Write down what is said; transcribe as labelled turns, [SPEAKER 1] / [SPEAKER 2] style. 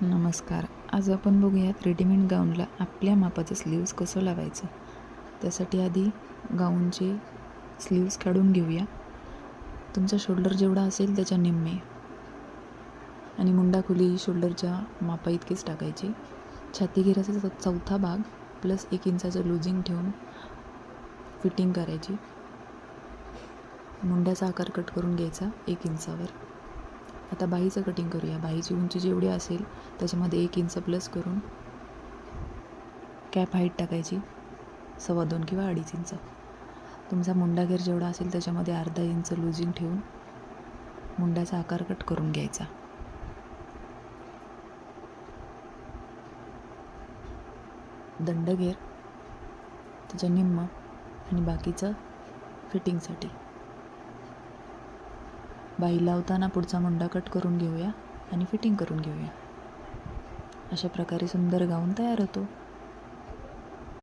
[SPEAKER 1] नमस्कार. आज आपण बघूयात रेडीमेड गाऊनला आपल्या मापाचं स्लीव्ज कसं लावायचं. त्यासाठी आधी गाऊनचे स्लीव्ज काढून घेऊया. तुमचा शोल्डर जेवढा असेल त्याच्या निम्मे आणि मुंडा खोली शोल्डरच्या मापा इतकीच टाकायची. छाती घेराचा चौथा भाग प्लस 1 इंचाचं लुजिंग ठेवून फिटिंग करायची. मुंड्याचा आकार कट करून घ्यायचा 1 इंचावर. आता बाहीचं कटिंग करूया. बाहीची उंची जेवढी असेल त्याच्यामध्ये 1 इंच प्लस करून कॅप हाईट टाकायची 2.25 किंवा 2.5 इंच. तुमचा मुंडा घेर जेवढा असेल त्याच्यामध्ये अर्धा इंच लुजिंग ठेवून मुंड्याचा आकार कट करून घ्यायचा. दंडघेर त्याच्या निम्म आणि बाकीचं फिटिंगसाठी. बाही लावताना पुढचा मुंडा कट करून घेऊया आणि फिटिंग करून घेऊया. अशा प्रकारे सुंदर गाऊन तयार होतो.